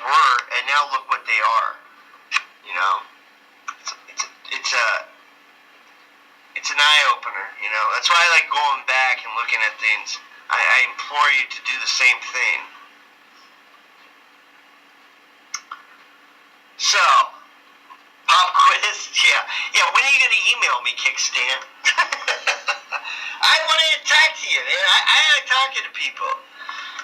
were, and now look what they are. You know, it's an eye opener. You know, that's why I like going back and looking at things. I implore you to do the same thing. So, pop quiz, yeah. When are you gonna email me, Kickstand? I want to talk to you, man. I like talking to people.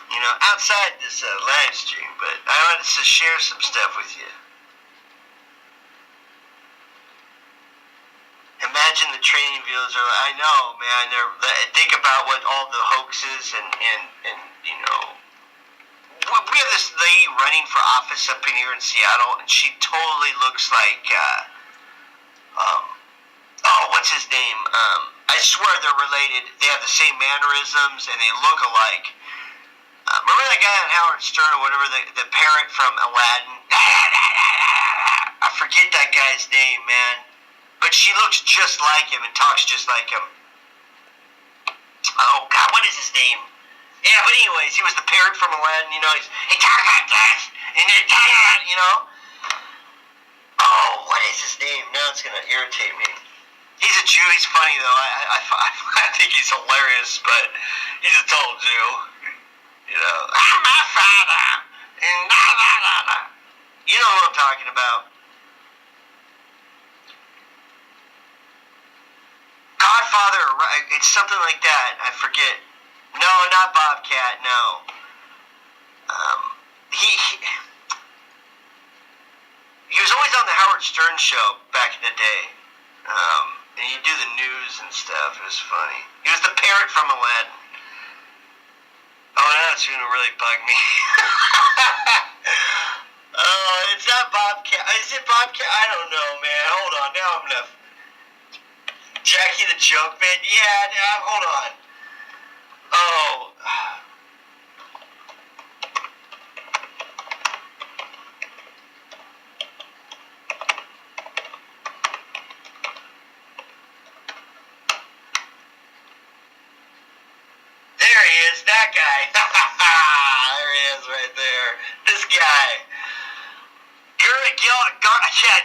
You know, outside this live stream, but I wanted to share some stuff with you. Imagine the training videos are. I know, man. Think about what all the hoaxes and you know. We have this lady running for office up in here in Seattle, and she totally looks like. What's his name? I swear they're related. They have the same mannerisms, and they look alike. Remember that guy on Howard Stern or whatever, the parrot from Aladdin? I forget that guy's name, man. But she looks just like him and talks just like him. Oh, God, what is his name? Yeah, but anyways, he was the parrot from Aladdin, you know. He talks like this, and then, you know. Oh, what is his name? Now it's going to irritate me. He's a Jew. He's funny, though. I think he's hilarious, but he's a total Jew. You know, I'm my father, and You know who I'm talking about. Godfather, it's something like that. I forget. No, not Bobcat, no. He was always on the Howard Stern show back in the day. And he'd do the news and stuff. It was funny. He was the parrot from Aladdin. Oh, now it's going to really bug me. Oh, it's not Bobcat. Is it Bobcat? I don't know, man. Hold on. Now I'm going to... Jackie the Joke Man? Yeah, hold on. Oh. There he is, that guy. There he is right there. This guy.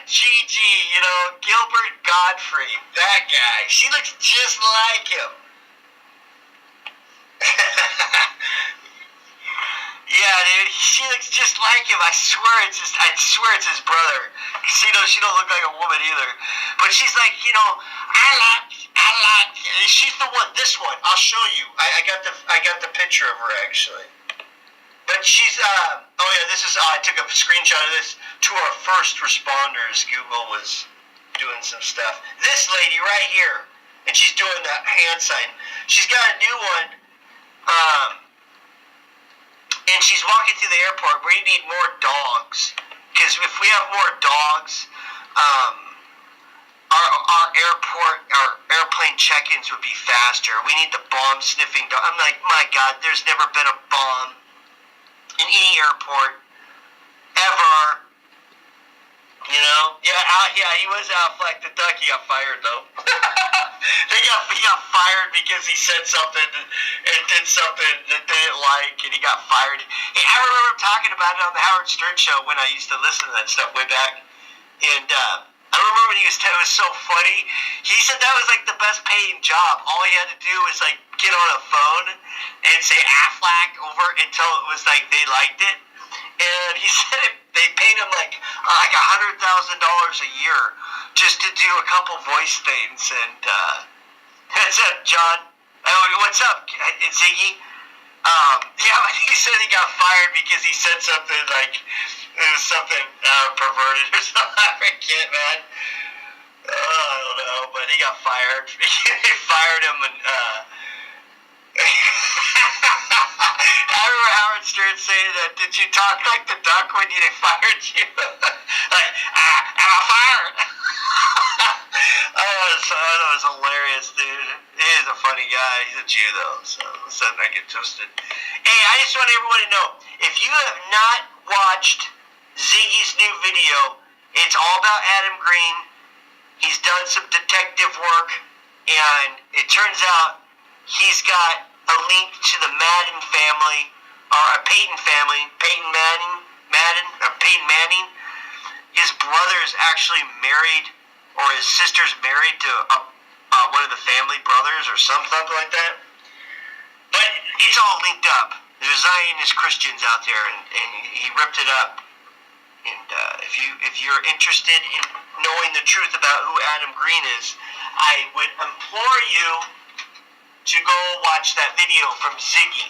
GG, you know, Gilbert Godfrey, that guy. She looks just like him. Yeah, dude, she looks just like him. I swear it's his brother. She don't look like a woman either. But she's like, you know, I like. She's the one. This one, I'll show you. I got the picture of her actually. But she's, I took a screenshot of this to our first responders. Google was doing some stuff. This lady right here, and she's doing that hand sign. She's got a new one, and she's walking through the airport. We need more dogs, because if we have more dogs, our airplane check-ins would be faster. We need the bomb-sniffing dog. I'm like, my God, there's never been a bomb in any airport ever, you know? Yeah, he was Affleck the duck. He got fired though. He got fired because he said something and did something that they didn't like, and he got fired. Hey, I remember talking about it on the Howard Stern show when I used to listen to that stuff way back, and I remember when it was so funny. He said that was like the best paying job. All he had to do was like get on a phone and say Affleck over until it was like they liked it. And he said they paid him like $100,000 a year just to do a couple voice things. And what's up, John? What's up, Ziggy? Yeah, but he said he got fired because he said something like it was something perverted or something. I forget, man. I don't know, but he got fired. They fired him, and I remember Howard Stern saying that. Did you talk like the duck when they fired you? Like, I'm fired. That was hilarious, dude. He is a funny guy. He's a Jew, though, so let's not get twisted. Hey, I just want everyone to know, if you have not watched Ziggy's new video, it's all about Adam Green. He's done some detective work, and it turns out he's got a link to the Madden family, or a Peyton family, Peyton Madden, or Peyton Manning, his brother is actually married, or his sister's married to one of the family brothers or something like that. But it's all linked up. There's Zionist Christians out there, and he ripped it up. And if you're interested in knowing the truth about who Adam Green is, I would implore you to go watch that video from Ziggy.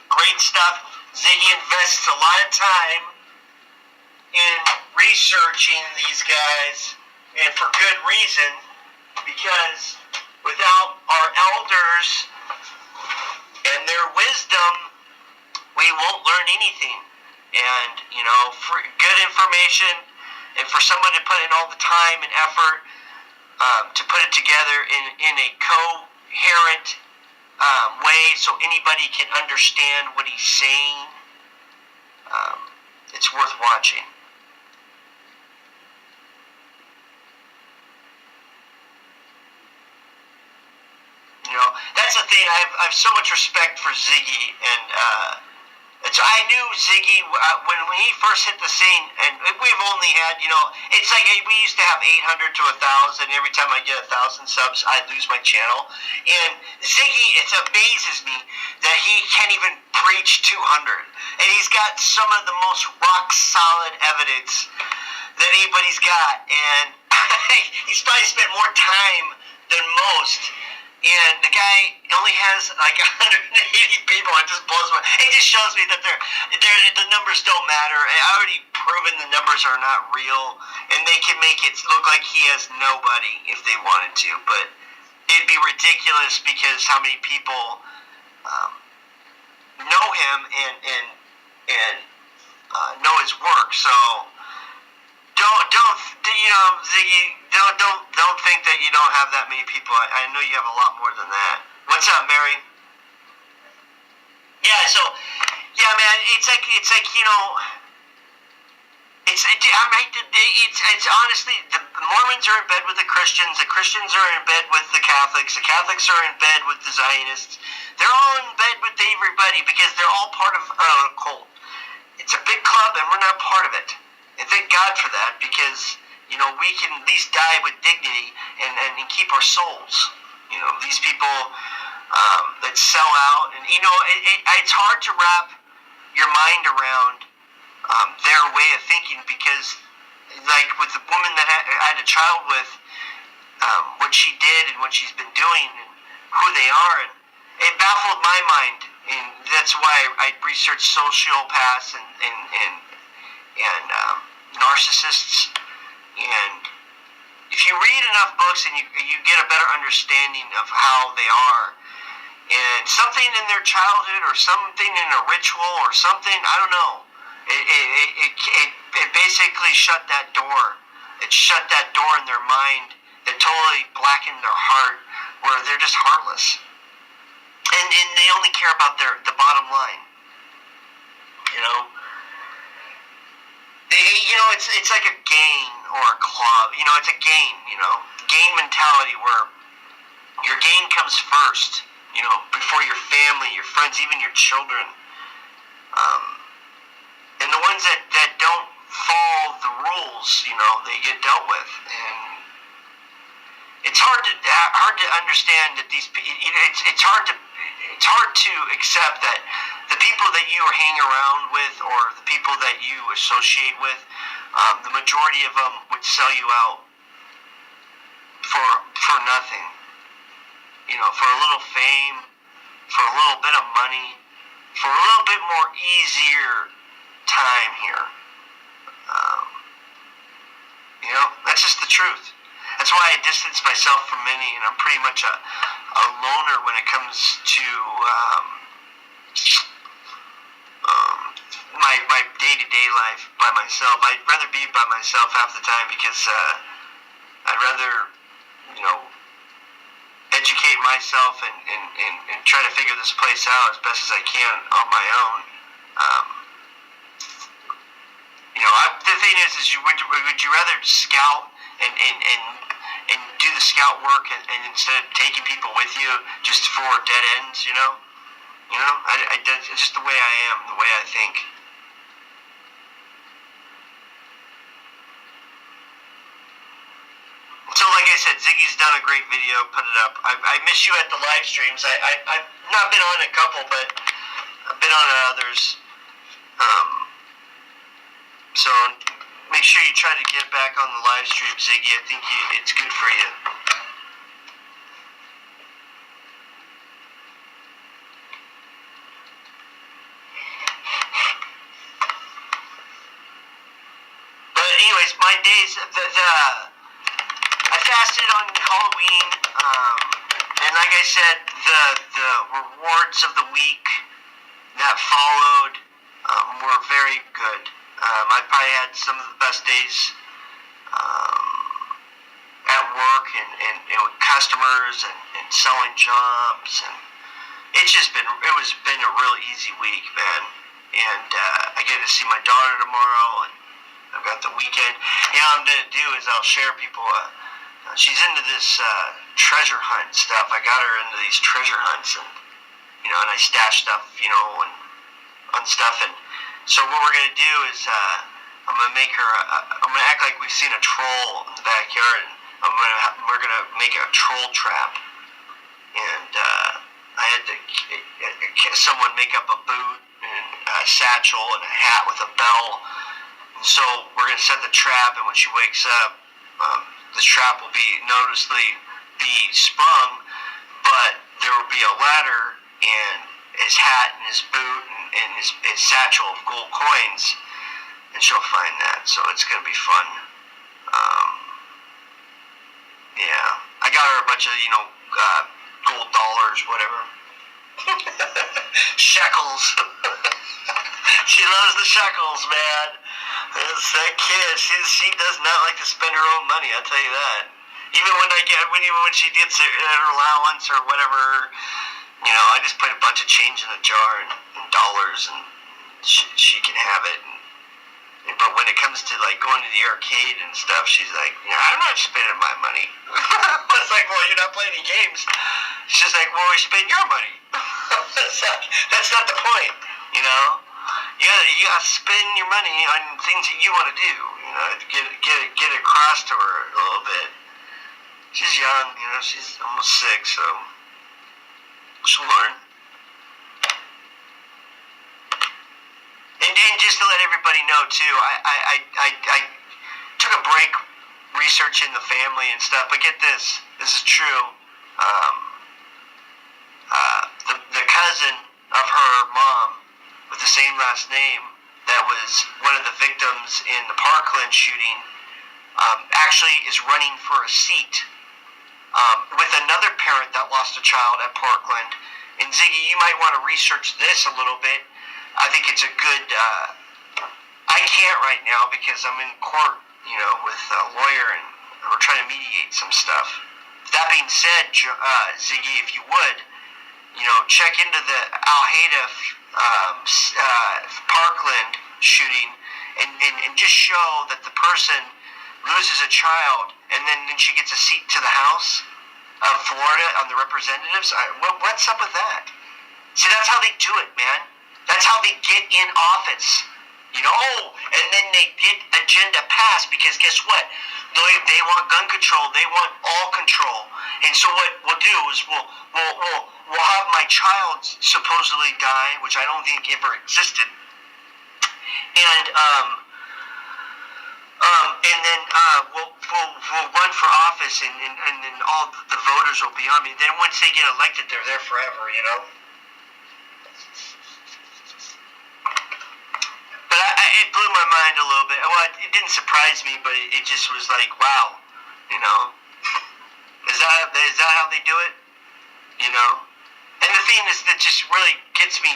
Great stuff. Ziggy invests a lot of time in researching these guys, and for good reason, because without our elders and their wisdom, we won't learn anything. And, for good information, and for someone to put in all the time and effort to put it together in a coherent way so anybody can understand what he's saying, it's worth watching. That's the thing. I have so much respect for Ziggy, and I knew Ziggy when he first hit the scene, and we've only had, it's like we used to have 800 to 1,000. Every time I get 1,000 subs, I lose my channel. And Ziggy, it amazes me that he can't even breach 200. And he's got some of the most rock solid evidence that anybody's got. And he's probably spent more time than most. And the guy only has like 180 people. It just blows my. It just shows me that the numbers don't matter. I already proven the numbers are not real, and they can make it look like he has nobody if they wanted to. But it'd be ridiculous because how many people know him and know his work. So Ziggy, don't think that you don't have that many people. I know you have a lot more than that. What's up, Mary? Yeah, man, it's honestly, the Mormons are in bed with the Christians are in bed with the Catholics are in bed with the Zionists. They're all in bed with everybody because they're all part of a cult. It's a big club, and we're not part of it. And thank God for that, because we can at least die with dignity and keep our souls. These people that sell out, and it's hard to wrap your mind around their way of thinking, because like with the woman that I had a child with, what she did and what she's been doing and who they are, and it baffled my mind, and that's why I researched sociopaths and narcissists. And if you read enough books and you get a better understanding of how they are, and something in their childhood or something in a ritual or something, I don't know, it basically shut that door. It shut that door in their mind that totally blackened their heart, where they're just heartless. And they only care about the bottom line. It's like a game or a club. It's a game. Game mentality where your game comes first. Before your family, your friends, even your children. And the ones that don't follow the rules, they get dealt with. And it's hard to understand that these. It's hard to accept that the people that you hang around with, or the people that you associate with, the majority of them would sell you out for nothing. For a little fame, for a little bit of money, for a little bit more easier time here. That's just the truth. That's why I distance myself from many, and I'm pretty much a loner when it comes to my day-to-day life by myself. I'd rather be by myself half the time, because I'd rather, educate myself and try to figure this place out as best as I can on my own. The thing is would you rather scout and do the scout work and instead of taking people with you just for dead ends? It's just the way I am, the way I think. I said, Ziggy's done a great video. Put it up. I miss you at the live streams. I've not been on a couple, but I've been on others. So make sure you try to get back on the live stream, Ziggy. I think it's good for you. But anyways, my days, I fasted on Halloween, and like I said, the rewards of the week that followed were very good. I probably had some of the best days at work and with customers and selling jobs, and it was been a really easy week, man. And I get to see my daughter tomorrow, and I've got the weekend. I'm gonna do is I'll share people. She's into this treasure hunt stuff. I got her into these treasure hunts, and and I stash stuff, and on stuff. And so what we're gonna do is I'm gonna make her. I'm gonna act like we've seen a troll in the backyard, and we're gonna make a troll trap. And I had to someone make up a boot and a satchel and a hat with a bell. And so we're gonna set the trap, and when she wakes up, the trap will be noticeably sprung, but there will be a ladder and his hat and his boot and his satchel of gold coins, and she'll find that. So it's gonna be fun. Yeah, I got her a bunch of gold dollars, whatever. Shekels. She loves the shekels, man. It's that kid. She does not like to spend her own money. I'll tell you that. Even when she gets her allowance or whatever, I just put a bunch of change in a jar and dollars, and she can have it. But when it comes to like going to the arcade and stuff, she's like, I'm not spending my money. It's like, well, you're not playing any games. She's like, well, we spend your money. That's not the point, You gotta spend your money on things that you want to do. Get it across to her a little bit. She's young, she's almost 6, so she'll learn. And just to let everybody know too, I took a break researching the family and stuff. But get this is true. The cousin of her mom with the same last name that was one of the victims in the Parkland shooting actually is running for a seat with another parent that lost a child at Parkland. And Ziggy, you might want to research this a little bit. I think it's a good. I can't right now because I'm in court, with a lawyer, and we're trying to mediate some stuff. That being said, Ziggy, if you would, check into the Al-Haida Parkland shooting, and just show that the person loses a child, and then she gets a seat to the House of Florida on the representatives. What's up with that? See, that's how they do it, man. That's how they get in office. And then they get agenda passed because guess what? They want gun control. They want all control. And so what we'll do is we'll have my child supposedly die, which I don't think ever existed. And then we'll run for office, and then all the voters will be on me. Then once they get elected, they're there forever, But it blew my mind a little bit. Well, it didn't surprise me, but it just was like, wow, Is that how they do it? And the thing that just really gets me,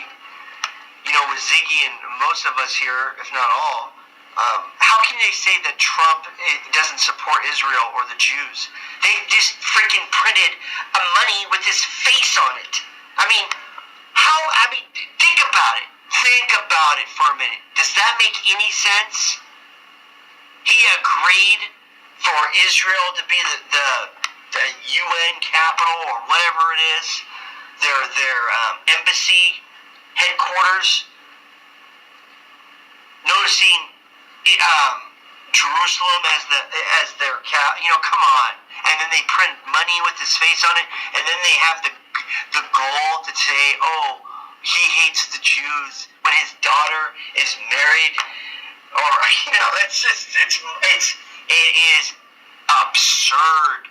with Ziggy and most of us here, if not all, how can they say that Trump doesn't support Israel or the Jews? They just freaking printed a money with his face on it. Think about it. Think about it for a minute. Does that make any sense? He agreed for Israel to be the UN capital or whatever it is, their embassy headquarters. Noticing Jerusalem as their cap. Come on. And then they print money with his face on it, and then they have the goal to say, oh, he hates the Jews when his daughter is married, or it is absurd.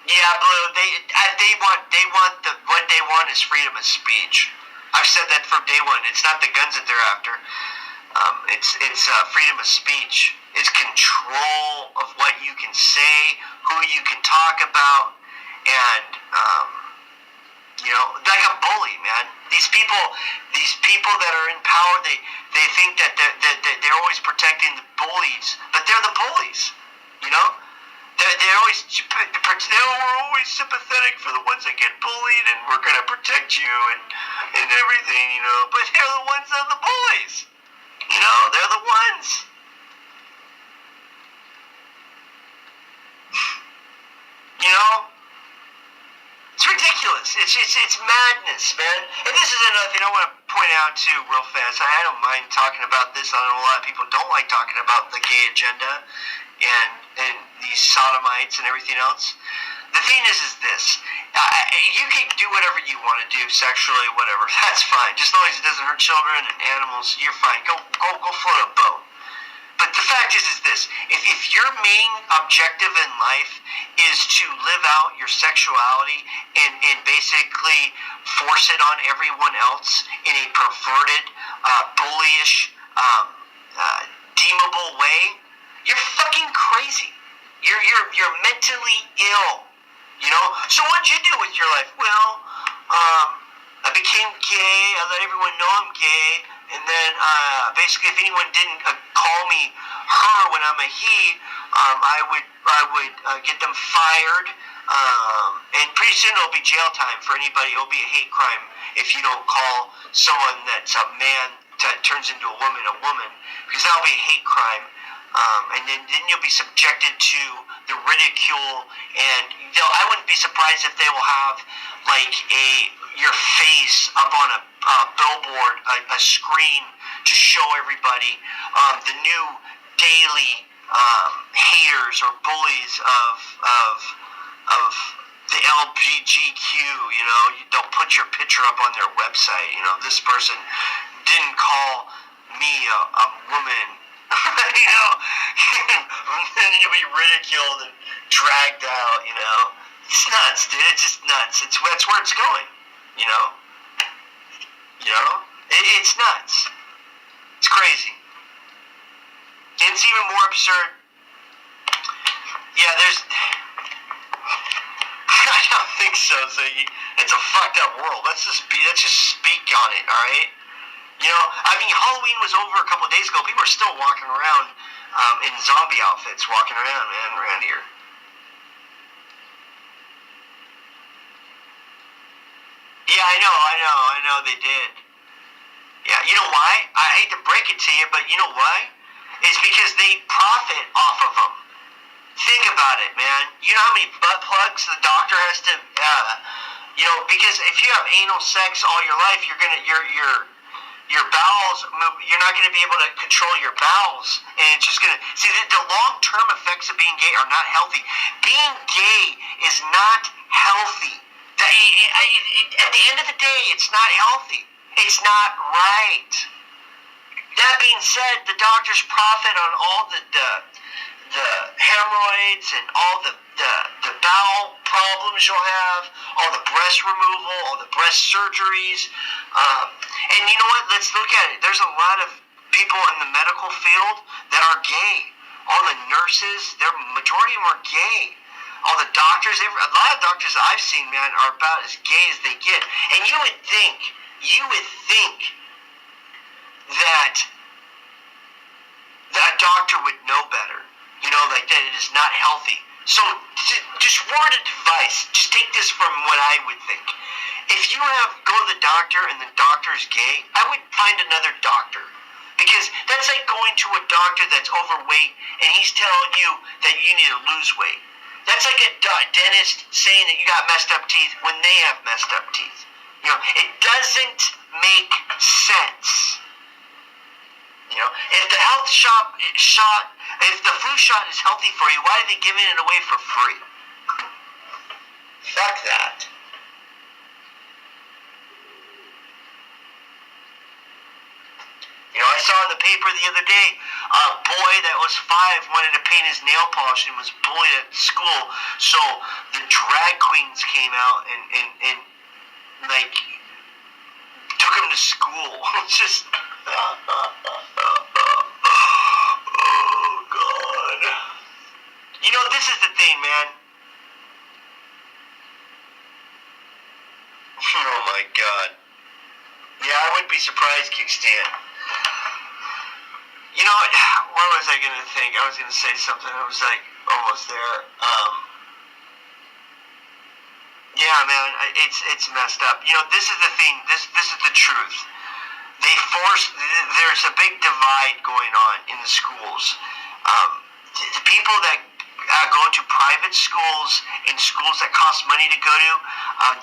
Yeah, Blue. They want what they want is freedom of speech. I've said that from day one. It's not the guns that they're after. It's freedom of speech. It's control of what you can say, who you can talk about, and like a bully, man. These people that are in power, they think that they're always protecting the bullies, but they're the bullies. They're always sympathetic for the ones that get bullied, and we're gonna protect you and everything, But they're the ones that are the bullies. They're the ones. It's ridiculous. It's madness, man. And this is another thing I want to point out too, real fast. I don't mind talking about this. I know a lot of people don't like talking about the gay agenda and these sodomites and everything else. The thing is this. You can do whatever you want to do sexually, whatever. That's fine. Just as long as it doesn't hurt children and animals, you're fine. Go float a boat. But the fact is this. If your main objective in life is to live out your sexuality and basically force it on everyone else in a perverted, bullyish, deemable way, you're fucking crazy. You're mentally ill. So what'd you do with your life? Well, I became gay. I let everyone know I'm gay. And then, basically, if anyone didn't call me her when I'm a he, I would get them fired. And pretty soon it'll be jail time for anybody. It'll be a hate crime if you don't call someone that's a man that turns into a woman, because that'll be a hate crime. And then you'll be subjected to the ridicule, and I wouldn't be surprised if they will have your face up on a billboard, a screen to show everybody the new daily haters or bullies of the LGBTQ. They'll put your picture up on their website. This person didn't call me a woman. And then you'll be ridiculed and dragged out. It's nuts, dude. It's just nuts. That's where it's going. It's nuts. It's crazy. And it's even more absurd. Yeah, there's. I don't think so, Ziggy. It's a fucked up world. Let's just speak on it, all right? Halloween was over a couple of days ago. People are still walking around in zombie outfits, walking around, man, around here. Yeah, I know they did. Yeah, you know why? I hate to break it to you, but you know why? It's because they profit off of them. Think about it, man. You know how many butt plugs the doctor has to, because if you have anal sex all your life, your bowels move. You're not going to be able to control your bowels, and it's just going to see the long-term effects of being gay are not healthy. Being gay is not healthy. At the end of the day, it's not healthy. It's not right. That being said, the doctors profit on all the hemorrhoids and all the bowel problems you'll have, all the breast removal, all the breast surgeries. And you know what? Let's look at it. There's a lot of people in the medical field that are gay. All the nurses, majority of them are gay. All the doctors, a lot of doctors I've seen, man, are about as gay as they get. And you would think that a doctor would know better. That it is not healthy. So, just word of advice. Just take this from what I would think. If you go to the doctor and the doctor is gay, I would find another doctor. Because that's like going to a doctor that's overweight and he's telling you that you need to lose weight. That's like a dentist saying that you got messed up teeth when they have messed up teeth. It doesn't make sense. shot, if the flu shot is healthy for you, why are they giving it away for free? Fuck that. You know, I saw in the paper the other day, a boy that was 5 wanted to paint his nail polish and was bullied at school. So the drag queens came out and like took him to school. It's just, oh God. You know, this is the thing, man. Oh my God. Yeah, I wouldn't be surprised, Kickstand. You know, what was I going to think? I was going to say something. I was like almost there. Yeah, man, it's messed up. You know, this is the thing. This is the truth. There's a big divide going on in the schools. The people that go to private schools and schools that cost money to go to,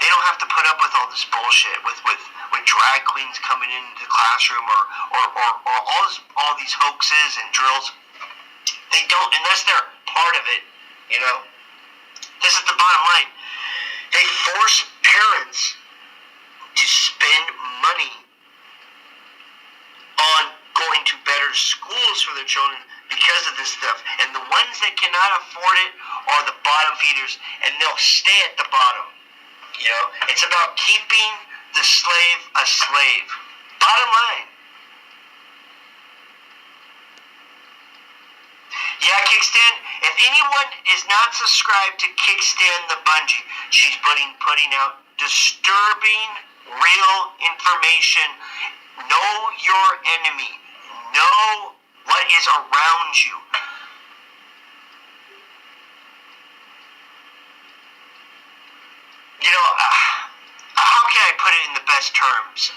they don't have to put up with all this bullshit with drag queens coming into the classroom or all these hoaxes and drills. They don't, unless they're part of it, you know. This is the bottom line. They force parents to spend money on going to better schools for their children because of this stuff. And the ones that cannot afford it are the bottom feeders, and they'll stay at the bottom. You know, it's about keeping the slave a slave. Bottom line. Yeah, Kickstand, if anyone is not subscribed to Kickstand the Bungee, she's putting out disturbing, real information. Know your enemy. Know what is around you. You know, how can I put it in the best terms?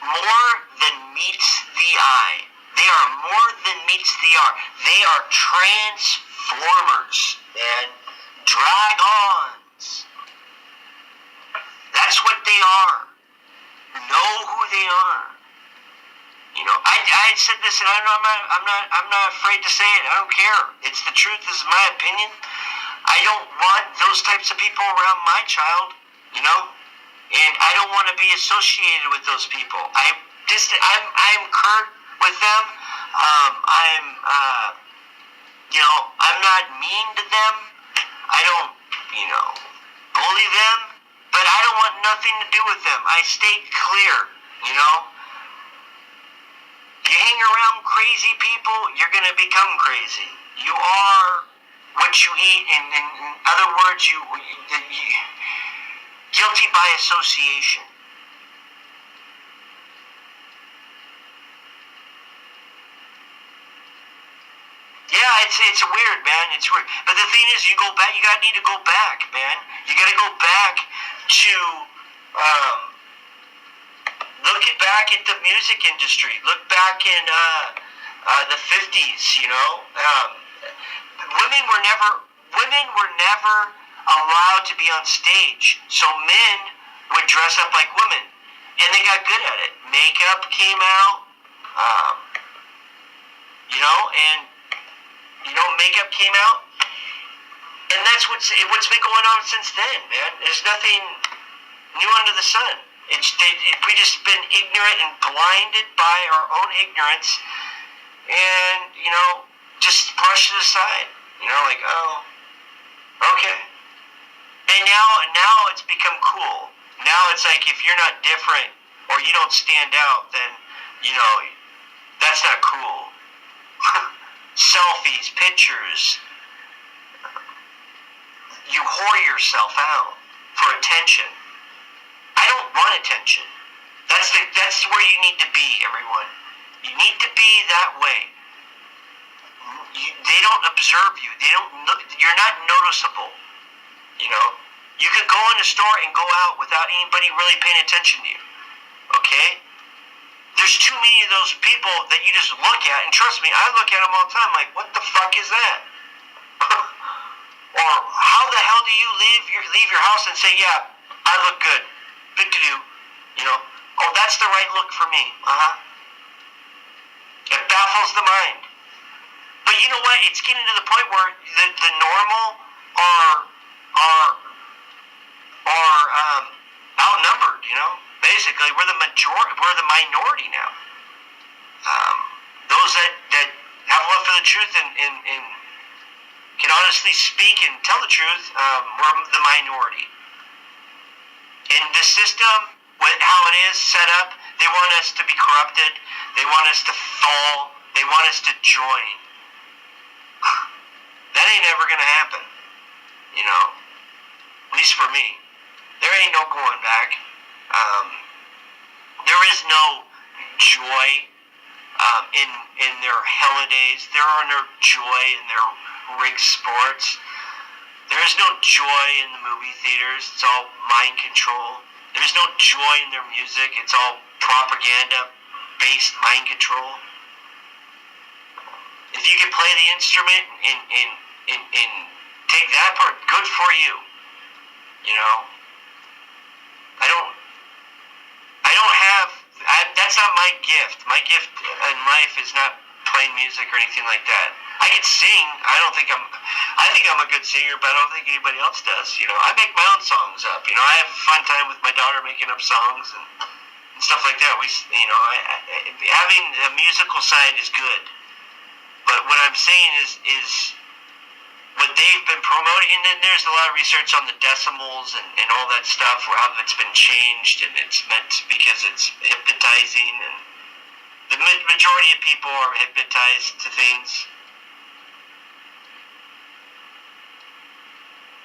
More than meets the eye. They are more than meets the eye. They are transformers and drag-ons. That's what they are. Know who they are. You know, I said this, and I'm not afraid to say it. I don't care. It's the truth. This is my opinion. I don't want those types of people around my child. You know, and I don't want to be associated with those people. I'm curt with them. I'm not mean to them. I don't, bully them. But I don't want nothing to do with them. I stay clear, you know. You hang around crazy people, you're going to become crazy. You are what you eat. In other words, you guilty by association. Yeah, it's weird, man. It's weird. But the thing is, you go back. You need to go back, man. You got to go back to look back at the music industry. Look back in the 50s. You know, women were never allowed to be on stage, so men would dress up like women, and they got good at it. Makeup came out, makeup came out, and that's what's been going on since then, man. There's nothing new under the sun. We just been ignorant and blinded by our own ignorance, and just brush it aside. Like, oh, okay. And now it's become cool. Now it's like, if you're not different or you don't stand out, then that's not cool. Selfies, pictures. You whore yourself out for attention. I don't want attention. That's where you need to be, everyone. You need to be that way. They don't observe you. You're not noticeable. You could go in a store and go out without anybody really paying attention to you. Okay? There's too many of those people that you just look at, and trust me, I look at them all the time like, what the fuck is that? Or how the hell do you leave your house and say, yeah, I look good. Good to do. Oh, that's the right look for me. It baffles the mind. But you know what? It's getting to the point where the normal are outnumbered. Basically, we're the majority. We're the minority now. Those that have love for the truth and can honestly speak and tell the truth, we're the minority. And the system, with how it is set up, they want us to be corrupted. They want us to fall. They want us to join. That ain't ever going to happen. At least for me. There ain't no going back. There is no joy in their holidays. There are no joy in their rigged sports. There is no joy in the movie theaters. It's all mind control. There's no joy in their music. It's all propaganda-based mind control. If you can play the instrument and take that part, good for you. That's not my gift. My gift in life is not playing music or anything like that. I can sing. I think I'm a good singer, but I don't think anybody else does. I make my own songs up. I have a fun time with my daughter making up songs and stuff like that. Having a musical side is good. But what I'm saying is what they've been promoting, and then there's a lot of research on the decimals and all that stuff, where how it's been changed, and it's meant because it's hypnotizing, and the majority of people are hypnotized to things.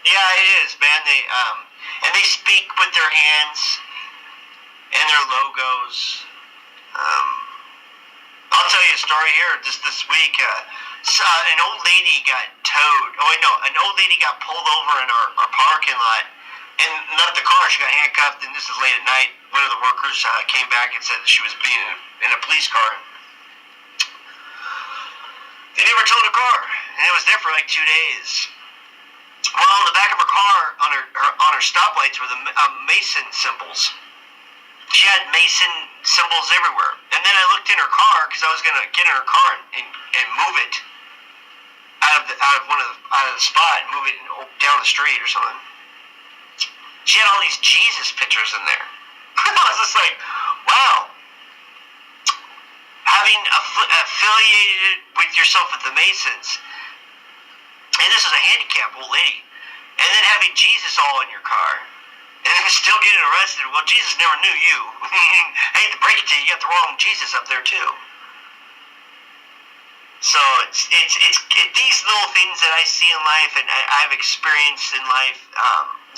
Yeah, it is, man. They speak with their hands and their logos. I'll tell you a story here. Just this week, an old lady got towed. An old lady got pulled over in our parking lot and left the car. She got handcuffed, and this is late at night. One of the workers came back and said that she was being in a police car. They never towed her car, and it was there for like 2 days. Well, on the back of her car, on her stoplights, were the Mason symbols. She had Mason symbols everywhere. And then I looked in her car because I was going to get in her car and move it out of the spot and move it down the street or something. She had all these Jesus pictures in there. I was just like, wow. Having affiliated with yourself with the Masons, and this is a handicapped old lady, and then having Jesus all in your car, and then still getting arrested. Well, Jesus never knew you. I hate to break it to you, you got the wrong Jesus up there too. So it's these little things that I see in life and I've experienced in life.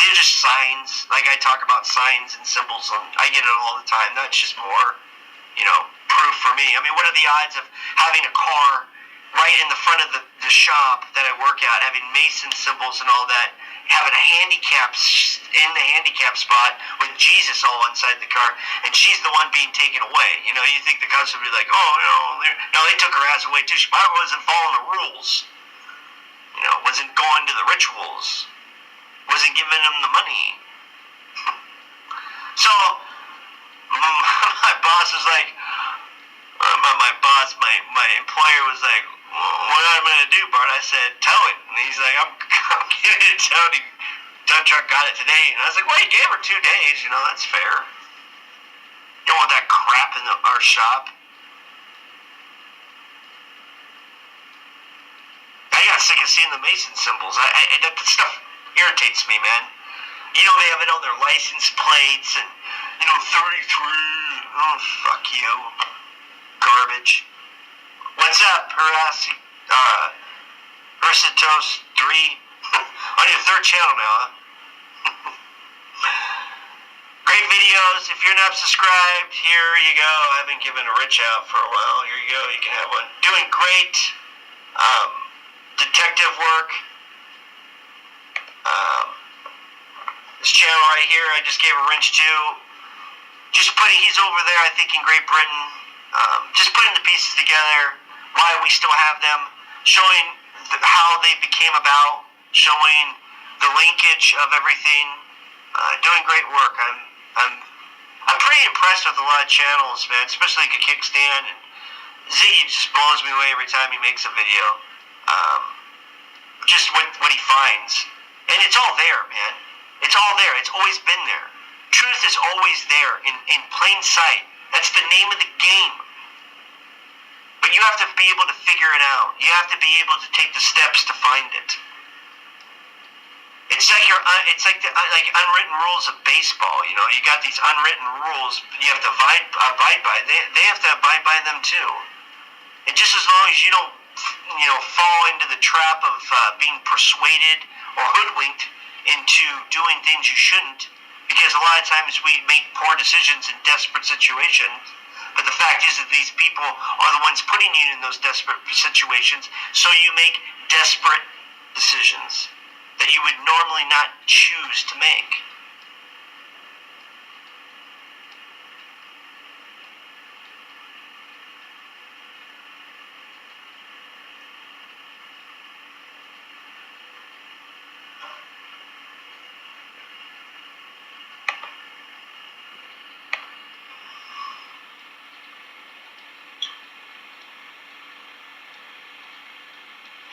They're just signs. Like I talk about signs and symbols, and I get it all the time. That's just more, proof for me. I mean, what are the odds of having a car right in the front of the shop that I work at, having Mason symbols and all that, having a handicap in the handicap spot with Jesus all inside the car, and she's the one being taken away. You think the cops would be like, oh, no, they took her ass away too. She probably wasn't following the rules. Wasn't going to the rituals. Wasn't giving them the money. So, my boss was like, my employer was like, what am I going to do, Bart? I said, tow it. And he's like, I'm getting it towed. Tow truck got it today. And I was like, well, you gave her 2 days. That's fair. You don't want that crap in our shop. I got sick of seeing the Mason symbols. That stuff irritates me, man. They have it on their license plates and, 33. Oh, fuck you. Garbage. What's up, Ursitos 3? On your third channel now, huh? Great videos. If you're not subscribed, here you go. I haven't given a rich out for a while. Here you go. You can have one. Doing great. Detective work. This channel right here, I just gave a wrench to. He's over there, I think, in Great Britain. Just putting the pieces together, why we still have them, showing how they became about, showing the linkage of everything. Doing great work. I'm I'm pretty impressed with a lot of channels, man, especially like a kickstand. And Ziggy just blows me away every time he makes a video. Just what he finds. And it's all there, man. It's all there. It's always been there. Truth is always there in plain sight. That's the name of the game. But you have to be able to figure it out. You have to be able to take the steps to find it. It's like like unwritten rules of baseball. You know, you got these unwritten rules you have to abide by. They have to abide by them too. And just as long as you don't, fall into the trap of being persuaded or hoodwinked into doing things you shouldn't, because a lot of times we make poor decisions in desperate situations. But the fact is that these people are the ones putting you in those desperate situations, so you make desperate decisions that you would normally not choose to make.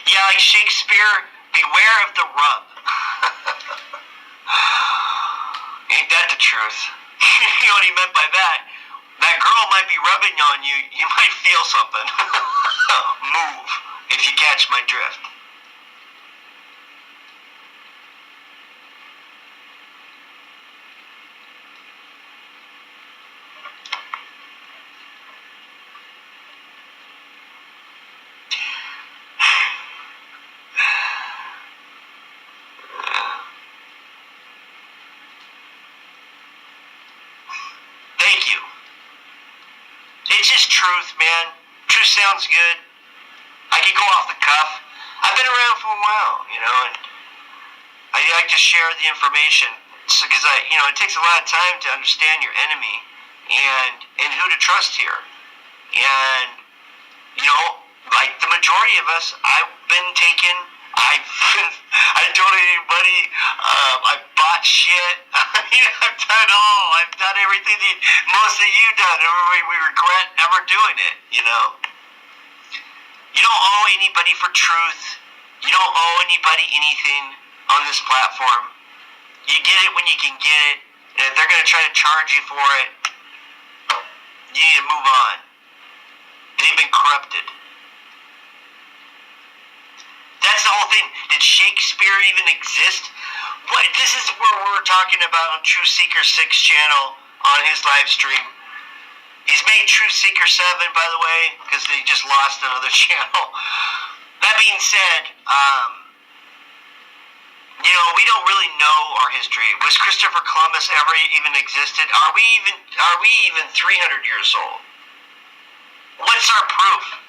Yeah, like Shakespeare, beware of the rub. Ain't that the truth? You know what he meant by that? That girl might be rubbing on you. You might feel something. Move, if you catch my drift. Thank you. It's just truth, man. Truth sounds good. I can go off the cuff. I've been around for a while, and I like to share the information because it takes a lot of time to understand your enemy and who to trust here. And like the majority of us, I've been taken. I told anybody. I bought shit. I've done it all. I've done everything that most of you done. We regret ever doing it. You don't owe anybody for truth. You don't owe anybody anything on this platform. You get it when you can get it. And if they're going to try to charge you for it, you need to move on. They've been corrupted. That's the whole thing. Did Shakespeare even exist? This is where we're talking about on True Seeker 6 channel on his live stream. He's made True Seeker 7, by the way, because they just lost another channel. That being said, we don't really know our history. Was Christopher Columbus ever even existed? Are we even 300 years old? What's our proof?